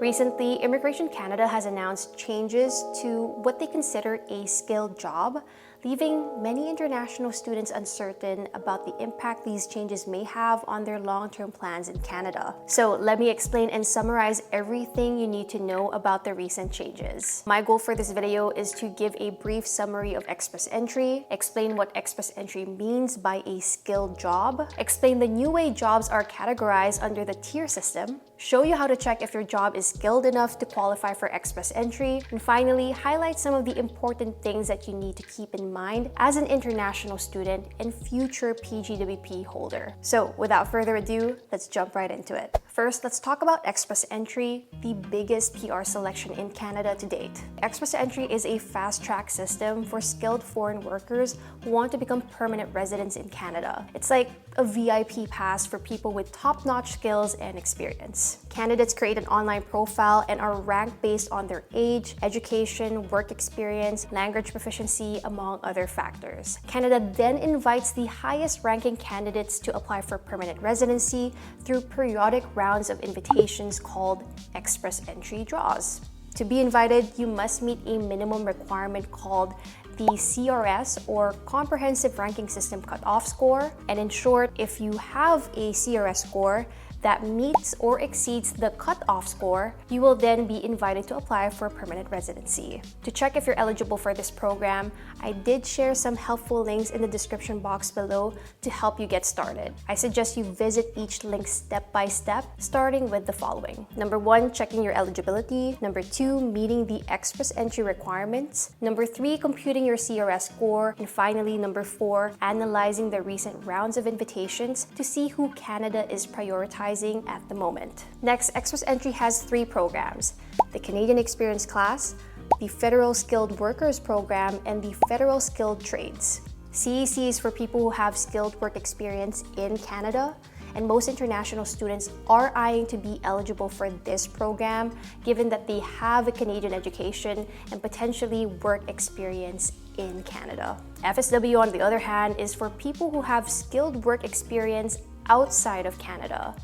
Recently, Immigration Canada has announced changes to what they consider a skilled job, leaving many international students uncertain about the impact these changes may have on their long-term plans in Canada. So let me explain and summarize everything you need to know about the recent changes. My goal for this video is to give a brief summary of Express Entry, explain what Express Entry means by a skilled job, explain the new way jobs are categorized under the TEER system, show you how to check if your job is skilled enough to qualify for Express Entry, and finally, highlight some of the important things that you need to keep in mind as an international student and future PGWP holder. So without further ado, let's jump right into it. First, let's talk about Express Entry, the biggest PR selection in Canada to date. Express Entry is a fast-track system for skilled foreign workers who want to become permanent residents in Canada. It's like a VIP pass for people with top-notch skills and experience. Candidates create an online profile and are ranked based on their age, education, work experience, language proficiency, among other factors. Canada then invites the highest-ranking candidates to apply for permanent residency through periodic rounds of invitations called Express Entry draws. To be invited, you must meet a minimum requirement called the CRS, or Comprehensive Ranking System Cutoff Score. And in short, if you have a CRS score that meets or exceeds the cutoff score, you will then be invited to apply for permanent residency. To check if you're eligible for this program, I did share some helpful links in the description box below to help you get started. I suggest you visit each link step by step, starting with the following. Number 1, checking your eligibility. Number 2, meeting the Express Entry requirements. Number 3, computing your CRS score. And finally, number 4, analyzing the recent rounds of invitations to see who Canada is prioritizing at the moment. Next, Express Entry has 3 programs: the Canadian Experience Class, the Federal Skilled Workers Program, and the Federal Skilled Trades. CEC is for people who have skilled work experience in Canada, and most international students are eyeing to be eligible for this program given that they have a Canadian education and potentially work experience in Canada. FSW, on the other hand, is for people who have skilled work experience outside of Canada.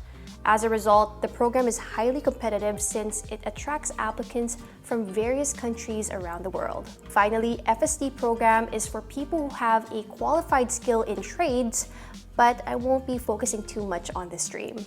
As a result, the program is highly competitive since it attracts applicants from various countries around the world. Finally, FSD program is for people who have a qualified skill in trades, but I won't be focusing too much on this stream.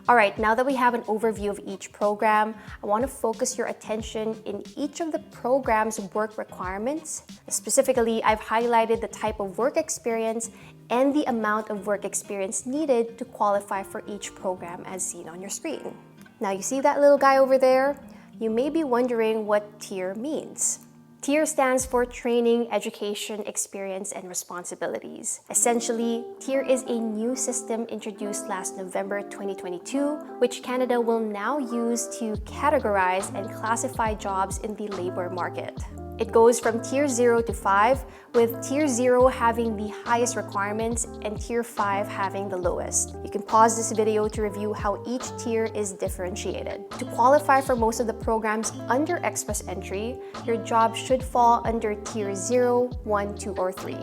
Alright, now that we have an overview of each program, I want to focus your attention in each of the program's work requirements. Specifically, I've highlighted the type of work experience and the amount of work experience needed to qualify for each program as seen on your screen. Now, you see that little guy over there? You may be wondering what TEER means. TEER stands for Training, Education, Experience, and Responsibilities. Essentially, TEER is a new system introduced last November 2022, which Canada will now use to categorize and classify jobs in the labor market. It goes from Tier 0 to 5, with Tier 0 having the highest requirements and Tier 5 having the lowest. You can pause this video to review how each tier is differentiated. To qualify for most of the programs under Express Entry, your job should fall under Tier 0, 1, 2, or 3.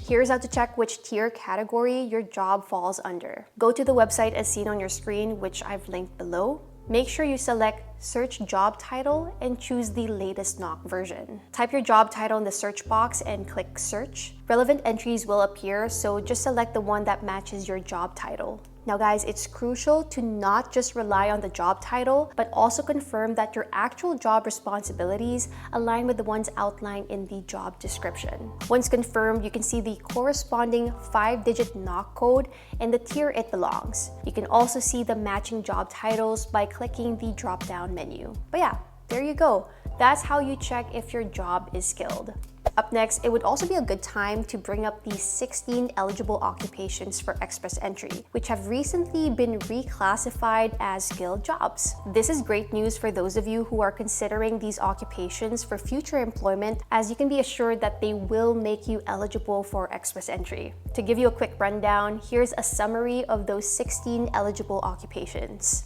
Here's how to check which tier category your job falls under. Go to the website as seen on your screen, which I've linked below. Make sure you select Search Job Title and choose the latest knock version. Type your job title in the search box and click Search. Relevant entries will appear, so just select the one that matches your job title. Now guys, it's crucial to not just rely on the job title, but also confirm that your actual job responsibilities align with the ones outlined in the job description. Once confirmed, you can see the corresponding 5-digit knock code and the tier it belongs. You can also see the matching job titles by clicking the drop-down menu. But yeah, there you go. That's how you check if your job is skilled. Up next, it would also be a good time to bring up the 16 eligible occupations for Express Entry, which have recently been reclassified as skilled jobs. This is great news for those of you who are considering these occupations for future employment, as you can be assured that they will make you eligible for Express Entry. To give you a quick rundown, here's a summary of those 16 eligible occupations.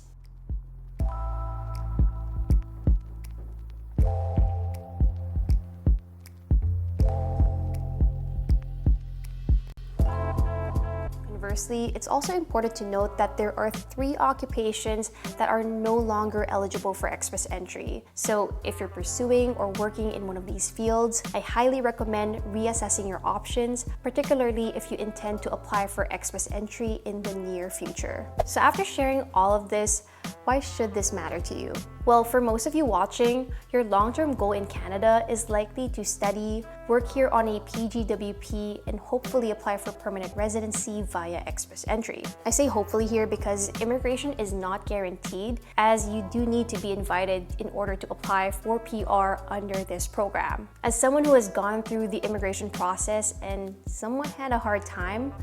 Conversely, it's also important to note that there are 3 occupations that are no longer eligible for express entry. So if you're pursuing or working in one of these fields, I highly recommend reassessing your options, particularly if you intend to apply for express entry in the near future. So after sharing all of this, why should this matter to you? Well, for most of you watching, your long-term goal in Canada is likely to study, work here on a PGWP, and hopefully apply for permanent residency via express entry. I say hopefully here because immigration is not guaranteed, as you do need to be invited in order to apply for PR under this program. As someone who has gone through the immigration process and somewhat had a hard time,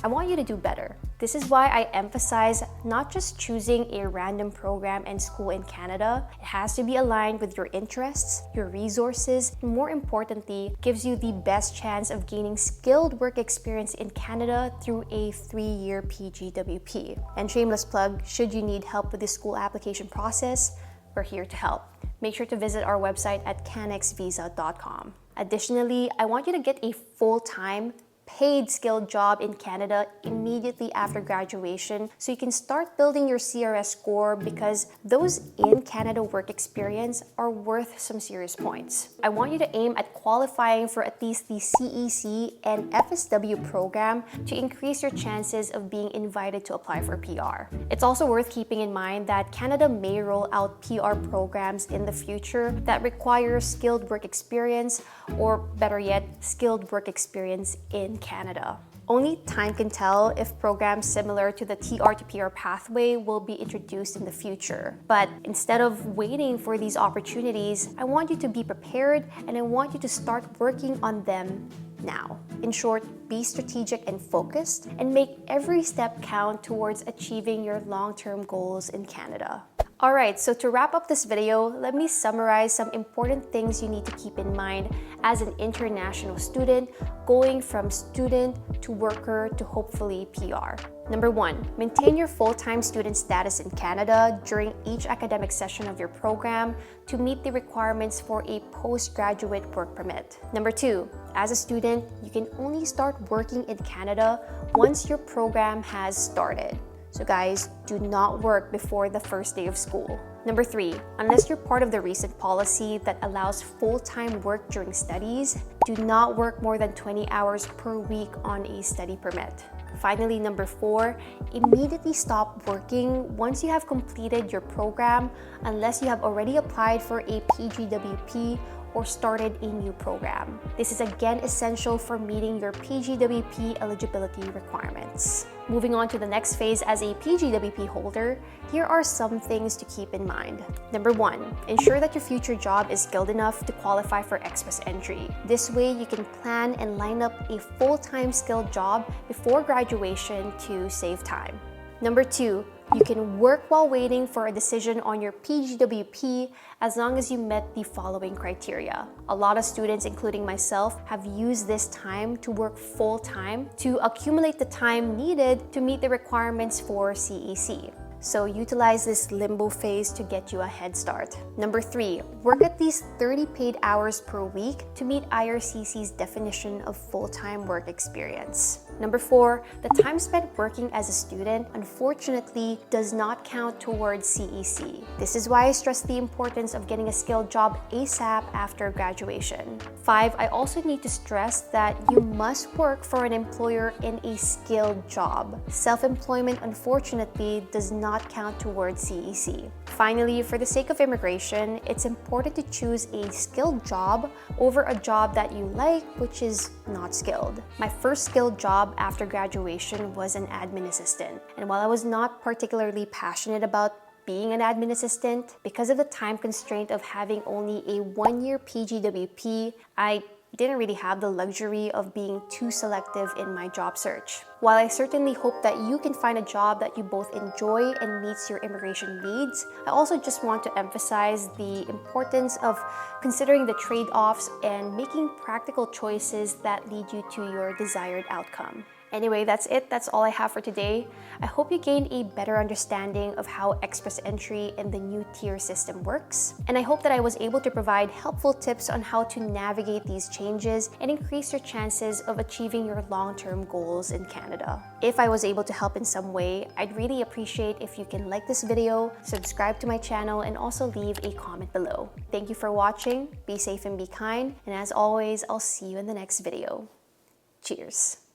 I want you to do better. This is why I emphasize not just choosing a random program and school in Canada. It has to be aligned with your interests, your resources, and more importantly, gives you the best chance of gaining skilled work experience in Canada through a 3-year PGWP. And shameless plug, should you need help with the school application process, we're here to help. Make sure to visit our website at canexvisa.com. Additionally, I want you to get a full-time paid skilled job in Canada immediately after graduation so you can start building your CRS score, because those in Canada work experience are worth some serious points. I want you to aim at qualifying for at least the CEC and FSW program to increase your chances of being invited to apply for PR. It's also worth keeping in mind that Canada may roll out PR programs in the future that require skilled work experience, or better yet, skilled work experience in Canada. Only time can tell if programs similar to the TEER to PR pathway will be introduced in the future. But instead of waiting for these opportunities, I want you to be prepared, and I want you to start working on them now. In short, be strategic and focused, and make every step count towards achieving your long-term goals in Canada. Alright, so to wrap up this video, let me summarize some important things you need to keep in mind as an international student going from student to worker to hopefully PR. Number 1, maintain your full-time student status in Canada during each academic session of your program to meet the requirements for a postgraduate work permit. Number 2, as a student, you can only start working in Canada once your program has started. So guys, do not work before the first day of school. Number 3, unless you're part of the recent policy that allows full-time work during studies, do not work more than 20 hours per week on a study permit. Finally, number 4, immediately stop working once you have completed your program unless you have already applied for a PGWP or started a new program. This is again essential for meeting your PGWP eligibility requirements. Moving on to the next phase as a PGWP holder, here are some things to keep in mind. Number 1, ensure that your future job is skilled enough to qualify for express entry. This way, you can plan and line up a full-time skilled job before graduation to save time. Number 2, you can work while waiting for a decision on your PGWP as long as you met the following criteria. A lot of students, including myself, have used this time to work full-time to accumulate the time needed to meet the requirements for CEC. So utilize this limbo phase to get you a head start. Number 3, work at least 30 paid hours per week to meet IRCC's definition of full-time work experience. Number 4, the time spent working as a student unfortunately does not count towards CEC. This is why I stress the importance of getting a skilled job ASAP after graduation. 5, I also need to stress that you must work for an employer in a skilled job. Self-employment unfortunately does not count towards CEC. Finally, for the sake of immigration, it's important to choose a skilled job over a job that you like, which is not skilled. My first skilled job after graduation was an admin assistant. And while I was not particularly passionate about being an admin assistant, because of the time constraint of having only a 1-year PGWP, I didn't really have the luxury of being too selective in my job search. While I certainly hope that you can find a job that you both enjoy and meets your immigration needs, I also just want to emphasize the importance of considering the trade-offs and making practical choices that lead you to your desired outcome. Anyway, that's it. That's all I have for today. I hope you gained a better understanding of how express entry in the new TEER system works. And I hope that I was able to provide helpful tips on how to navigate these changes and increase your chances of achieving your long-term goals in Canada. If I was able to help in some way, I'd really appreciate if you can like this video, subscribe to my channel, and also leave a comment below. Thank you for watching. Be safe and be kind. And as always, I'll see you in the next video. Cheers.